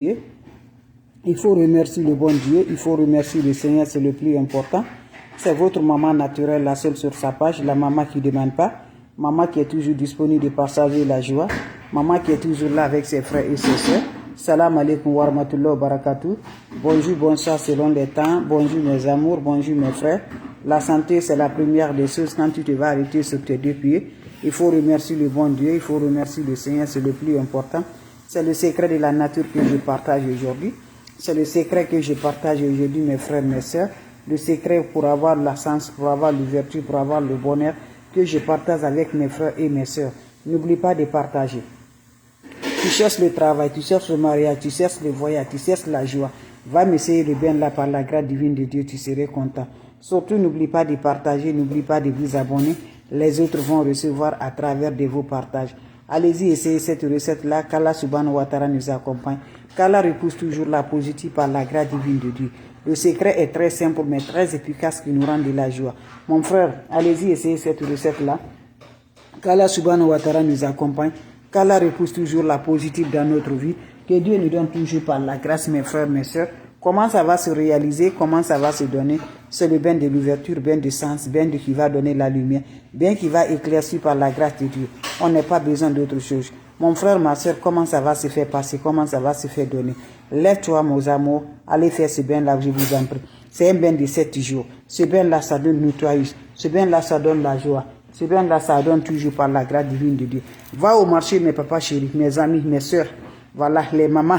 Il faut remercier le bon Dieu, il faut remercier le Seigneur, c'est le plus important. C'est votre maman naturelle, la seule sur sa page, la maman qui ne demande pas, maman qui est toujours disponible de partager la joie, maman qui est toujours là avec ses frères et ses soeurs. Salam alaikum wa rahmatullahi wa barakatuh. Bonjour, bonsoir selon les temps. Bonjour mes amours, bonjour mes frères. La santé, c'est la première des choses. Quand tu te vas arrêter sur tes deux pieds, il faut remercier le bon Dieu, il faut remercier le Seigneur, c'est le plus important. C'est le secret de la nature que je partage aujourd'hui. C'est le secret que je partage aujourd'hui, mes frères, mes sœurs. Le secret pour avoir la sens, pour avoir l'ouverture, pour avoir le bonheur que je partage avec mes frères et mes sœurs. N'oublie pas de partager. Tu cherches le travail, tu cherches le mariage, tu cherches le voyage, tu cherches la joie. Va m'essayer le bien là par la grâce divine de Dieu, tu serais content. Surtout, n'oublie pas de partager, n'oublie pas de vous abonner. Les autres vont recevoir à travers de vos partages. Allez-y, essayez cette recette-là, qu'Allah subhanahu wa ta'ala nous accompagne. Qu'Allah repousse toujours la positive par la grâce divine de Dieu. Le secret est très simple mais très efficace qui nous rend de la joie. Mon frère, allez-y, essayez cette recette-là. Qu'Allah subhanahu wa ta'ala nous accompagne. Qu'Allah repousse toujours la positive dans notre vie. Que Dieu nous donne toujours par la grâce, mes frères, mes sœurs. Comment ça va se réaliser, comment ça va se donner? C'est le bien de l'ouverture, bien de sens, bien qui va donner la lumière, bien qui va éclaircir par la grâce de Dieu. On n'a pas besoin d'autre chose. Mon frère, ma soeur, comment ça va se faire passer, comment ça va se faire donner? Lève-toi, mes amours, allez faire ce bien-là, je vous en prie. C'est un bien de 7 jours. Ce bien-là, ça donne nettoyage. Ce bien-là, ça donne la joie. Ce bien-là, ça donne toujours par la grâce divine de Dieu. Va au marché, mes papas chéris, mes amis, mes soeurs, voilà, les mamans.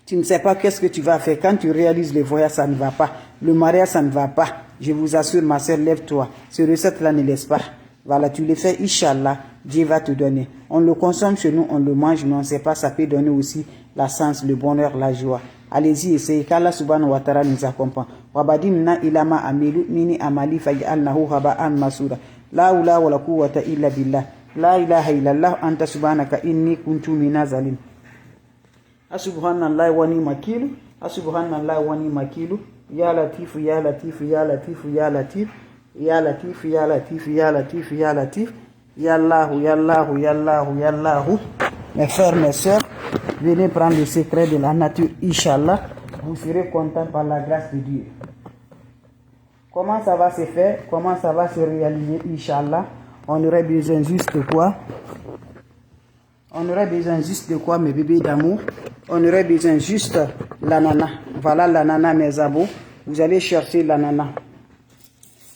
Tu ne sais pas qu'est-ce que tu vas faire. Quand tu réalises le voyage, ça ne va pas. Le mariage, ça ne va pas. Je vous assure, ma soeur, lève-toi. Ce recette-là, ne laisse pas. Voilà, tu le fais, Inch'Allah, Dieu va te donner. On le consomme chez nous, on le mange, mais on ne sait pas, ça peut donner aussi la sens, le bonheur, la joie. Allez-y, essayez, qu'Allah subhanahu wa ta'ala nous accompagne. Wabadimna ilama amilu mini amali fayalnahu haba'an masura. La ula wa la quwwata illa billah. La ilaha illallah anta subhanaka inni kuntu minazalim. Subhanallah wa ni makilu, subhanallah wa ni makilu, ya latifu, ya latifu, ya latifu, ya latif, ya latif, ya latif, ya latif, ya latif, ya Allahu, ya Allahu, ya Allahu, ya Allahu. Mes frères, mes sœurs, venez prendre le secret de la nature, Inch'Allah, vous serez contents par la grâce de Dieu. Comment ça va se faire, comment ça va se réaliser, Inch'Allah? On aurait besoin juste de quoi? On aurait besoin juste de quoi, mes bébés d'amour? On aurait besoin juste l'ananas. Voilà l'ananas, mes abos. Vous allez chercher l'ananas.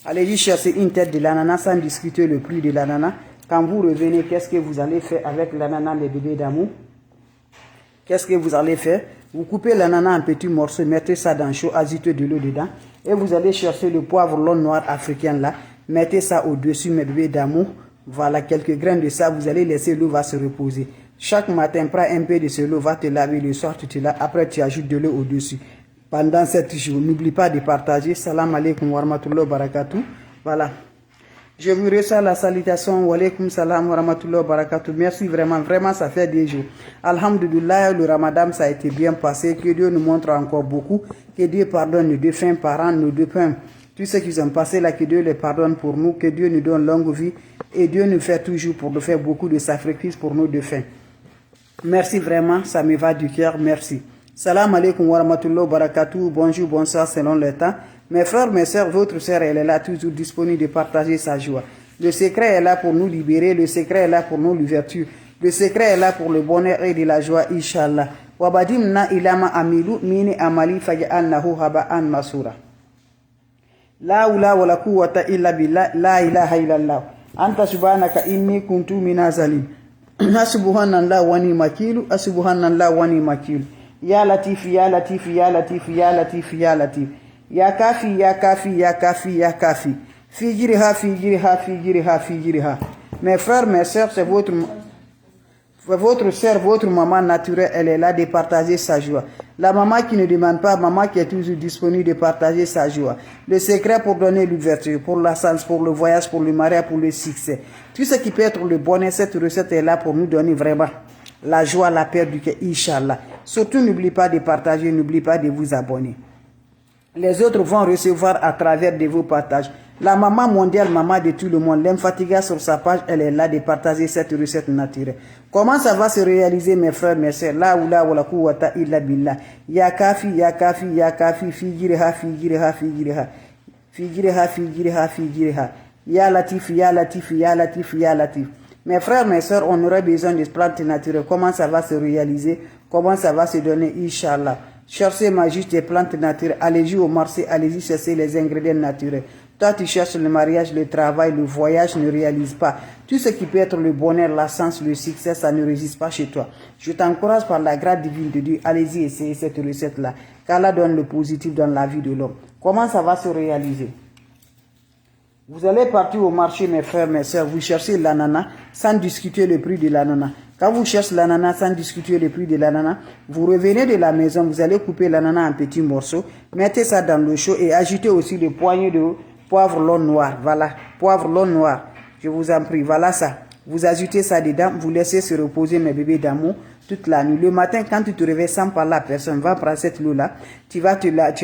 Allez-y chercher une tête de l'ananas sans discuter le prix de l'ananas. Quand vous revenez, qu'est-ce que vous allez faire avec l'ananas, les bébés d'amour? Qu'est-ce que vous allez faire? Vous coupez l'ananas en petits morceaux, mettez ça dans chaud, ajoutez de l'eau dedans. Et vous allez chercher le poivre long noir africain là. Mettez ça au-dessus, mes bébés d'amour. Voilà, quelques graines de ça, vous allez laisser l'eau va se reposer. Chaque matin, prends un peu de ce l'eau, va te laver le soir, tu te laves. Après, tu ajoutes de l'eau au-dessus. Pendant 7 jours, n'oublie pas de partager. Salam alaikum wa rahmatullahi wa barakatuh. Voilà. Je vous reçois la salutation. Wa alaikum salam wa rahmatullahi wa barakatuh. Merci vraiment, vraiment, ça fait des jours. Alhamdulillah, le ramadan, ça a été bien passé. Que Dieu nous montre encore beaucoup. Que Dieu pardonne nos défunts parents, nos défunts. Tous ceux qui sont passés là, que Dieu les pardonne pour nous. Que Dieu nous donne longue vie. Et Dieu nous fait toujours pour nous faire beaucoup de sacrifices pour nos défunts. Merci vraiment, ça me va du cœur, merci. Salam alaikum wa rahmatullahi wa barakatuh, bonjour, bonsoir selon le temps. Mes frères, mes sœurs, votre sœur, elle est là toujours disponible de partager sa joie. Le secret est là pour nous libérer, le secret est là pour nous l'ouverture. Le secret est là pour le bonheur et de la joie, Inch'Allah. Wabadimna ilama amilu mini amali faja'alnahu haba'an masura. La ula wa la quwwata illa billah, la ilaha illallah. Anta subhanaka inni kuntu minazalim. Subhanallah wa ni makilu, subhanallah wa ni makilu. Ya latif, ya latif, ya latif, ya latif, ya latif. Ya kafi, ya kafi, ya kafi, ya kafi. Fijiriha, fijiriha, fijiriha, fijiriha. Mes frères, mes sœurs, c'est votre sœur, votre maman naturelle, elle est là de partager sa joie. La maman qui ne demande pas, maman qui est toujours disponible de partager sa joie. Le secret pour donner l'ouverture, pour la sens, pour le voyage, pour le mariage, pour le succès. Tout ce qui peut être le bonheur, cette recette est là pour nous donner vraiment la joie, la paix du cœur, Inch'Allah. Surtout, n'oublie pas de partager, n'oublie pas de vous abonner. Les autres vont recevoir à travers de vos partages. La maman mondiale, maman de tout le monde, l'Infatiga sur sa page, elle est là de partager cette recette naturelle. Comment ça va se réaliser, mes frères, mes sœurs? La oula wala quwwata illa billah. Ya kafi, ya kafi, ya kafi, figiriha, figiriha, figiriha. Figiriha, figiriha, figiriha. Ya latif, ya latif, ya latif, ya latif. Mes frères, mes sœurs, on aurait besoin de plantes naturelles. Comment ça va se réaliser? Comment ça va se donner, Inch'Allah? Cherchez juste des plantes naturelles. Allez-y au marché, allez-y chercher les ingrédients naturels. Toi, tu cherches le mariage, le travail, le voyage ne réalise pas. Tout ce qui peut être le bonheur, la chance, le succès, ça ne résiste pas chez toi. Je t'encourage par la grâce divine de Dieu. Allez-y essayer cette recette-là. Qu'Allah donne le positif dans la vie de l'homme. Comment ça va se réaliser? Vous allez partir au marché, mes frères, mes soeurs, vous cherchez l'ananas sans discuter le prix de l'ananas. Quand vous cherchez l'ananas sans discuter le prix de l'ananas, vous revenez de la maison, vous allez couper l'ananas en petits morceaux, mettez ça dans l'eau chaude et ajoutez aussi le poignet de poivre long noir. Voilà, poivre long noir, je vous en prie, voilà ça. Vous ajoutez ça dedans, vous laissez se reposer mes bébés d'amour toute la nuit. Le matin, quand tu te réveilles sans parler à personne, va prendre cette eau-là, tu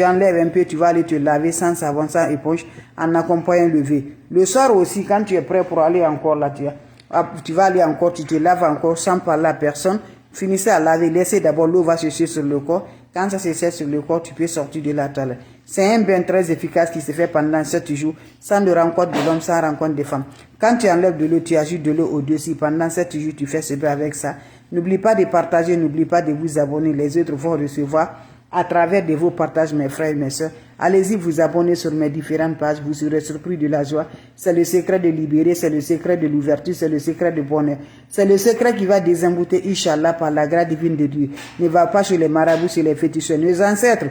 enlèves un peu, tu vas aller te laver sans savon, sans éponge, en accompagnant le lever. Le soir aussi, quand tu es prêt pour aller encore là, tu vas aller encore, tu te laves encore sans parler à personne. Finissez à laver, laissez d'abord l'eau va sécher sur le corps. Quand ça se sèche sur le corps, tu peux sortir de la toilette. C'est un bain très efficace qui se fait pendant 7 jours, sans de rencontre de l'homme, sans rencontre de femme. Quand tu enlèves de l'eau, tu ajoutes de l'eau au-dessus. Pendant 7 jours, tu fais ce bain avec ça. N'oublie pas de partager, n'oublie pas de vous abonner. Les autres vont recevoir à travers de vos partages, mes frères et mes soeurs. Allez-y vous abonner sur mes différentes pages, vous serez surpris de la joie. C'est le secret de libérer, c'est le secret de l'ouverture, c'est le secret du bonheur. C'est le secret qui va désembouter, Inch'Allah, par la grâce divine de Dieu. Ne va pas chez les marabouts, chez les féticheurs. Nos ancêtres,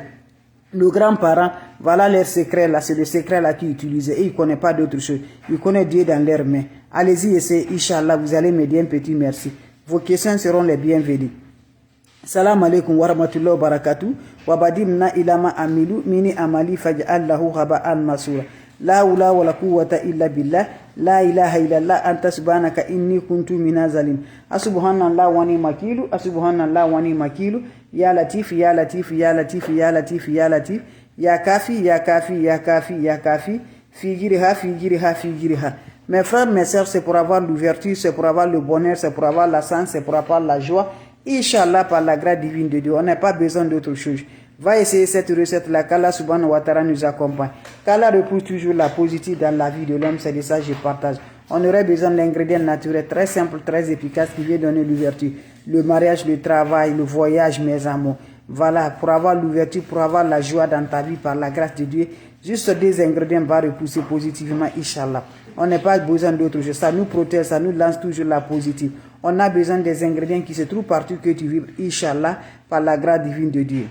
nos grands-parents, voilà leur secret là, c'est le secret là qu'ils utilisaient. Et ils ne connaissent pas d'autre chose. Ils connaissent Dieu dans leurs mains. Allez-y, essayez, Inch'Allah, vous allez me dire un petit merci. Vos questions seront les bienvenues. Salam alaikum wa rahmatullahi wa barakatuh. Wa badimna ilama amilu mini amali faj'allahu haba'an masura. La hawla wa la quwwata illa billah. La ilaha illallah anta subhanaka inni kuntu minaz zalim. Asubhanallah wa ni makilu. Asubhanallah wa ni makilu. Ya latif, ya latif, ya latif, ya latif, ya latif. Ya kafi, ya kafi, ya kafi, ya kafi. Figiriha, figiriha, figiriha. Mes frères, mes sœurs, c'est pour avoir l'ouverture, c'est pour avoir le bonheur, c'est pour avoir la chance, c'est pour avoir la joie. Inch'Allah, par la grâce divine de Dieu, on n'a pas besoin d'autre chose. Va essayer cette recette-là, qu'Allah subhanahu wa ta'ala nous accompagne. Qu'Allah repousse toujours la positive dans la vie de l'homme, c'est de ça que je partage. On aurait besoin de l'ingrédient naturel très simple, très efficace qui vient donner l'ouverture. Le mariage, le travail, le voyage, mes amours. Voilà, pour avoir l'ouverture, pour avoir la joie dans ta vie par la grâce de Dieu, juste des ingrédients vont repousser positivement, Inch'Allah. On n'a pas besoin d'autre chose. Ça nous protège, ça nous lance toujours la positive. On a besoin des ingrédients qui se trouvent partout que tu vibres, Inch'Allah, par la grâce divine de Dieu.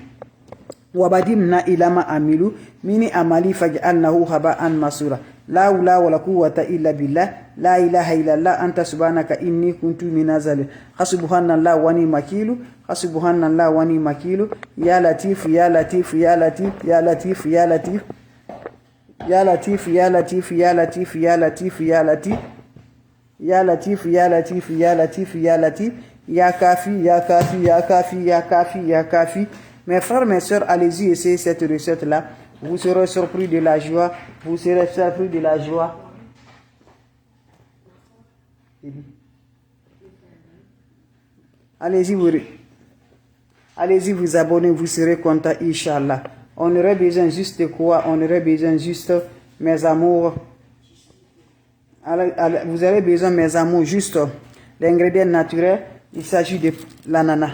Wabadimna ilama amilu mini amali faj'alnahu haba'an masura. La hawla wa la quwwata illa billah. La ilaha illallah anta subhanaka inni kuntu minaz zalim. Hasubhanallah wa ni makilu. Hasubhanallah wa ni makilu. Ya latif, ya latif, ya latif, ya latif, ya latif. Ya latif, ya latif, ya latif, ya latif, ya latif. Ya latif, ya latif, ya latif, ya latif. Ya kafi, ya kafi, ya kafi, ya kafi, ya kafi. Mes frères, mes soeurs, allez-y essayer cette recette-là. Vous serez surpris de la joie. Vous serez surpris de la joie. Allez-y vous abonner, vous serez content, Inch'Allah. On aurait besoin juste de quoi? On aurait besoin juste, mes amours. Vous avez besoin, mes amours, juste l'ingrédient naturel. Il s'agit de l'ananas.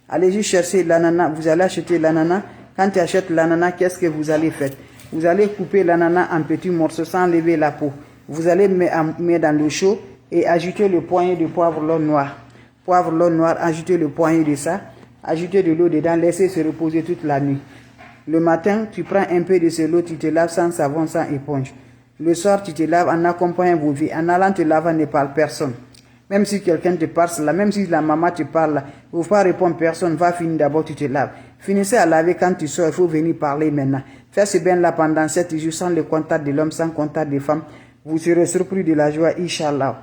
Allez-y chercher l'ananas. Vous allez acheter l'ananas. Quand tu achètes l'ananas, qu'est-ce que vous allez faire? Vous allez couper l'ananas en petits morceaux sans lever la peau. Vous allez mettre dans l'eau chaude et ajouter le poignet de poivre long noir. Poivre long noir, ajoutez le poignet de ça. Ajoutez de l'eau dedans, laissez se reposer toute la nuit. Le matin, tu prends un peu de cette eau, tu te laves sans savon, sans éponge. Le soir, tu te laves en accompagnant vos vies. En allant te laver, ne parle personne. Même si quelqu'un te parle là, même si la maman te parle là, il ne faut pas répondre personne, va finir d'abord, tu te laves. Finissez à laver quand tu sors, il faut venir parler maintenant. Faites ce bain là pendant 7 jours sans le contact de l'homme, sans contact des femmes. Vous serez surpris de la joie, Inch'Allah.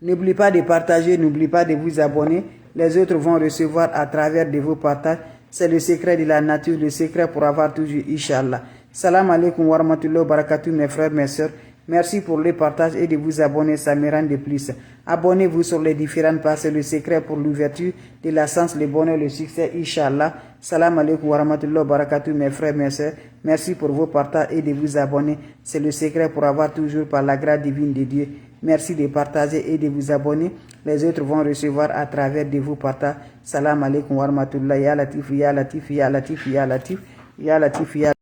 N'oubliez pas de partager, n'oubliez pas de vous abonner. Les autres vont recevoir à travers de vos partages. C'est le secret de la nature, le secret pour avoir toujours, Inch'Allah. Salam alaikum wa rahmatullahi wa barakatuh, mes frères, mes sœurs. Merci pour le partage et de vous abonner, ça me rend de plus. Abonnez-vous sur les différentes pages, c'est le secret pour l'ouverture de la sens, le bonheur, le succès, Inch'Allah. Salam alaikum wa rahmatullahi wa barakatuh, mes frères, mes sœurs. Merci pour vos partages et de vous abonner. C'est le secret pour avoir toujours par la grâce divine de Dieu. Merci de partager et de vous abonner. Les autres vont recevoir à travers de vos partages. Salam alaikum wa rahmatullahi. Ya Latif, Ya Latif, Ya Latif, Ya Latif, Ya Latif, Ya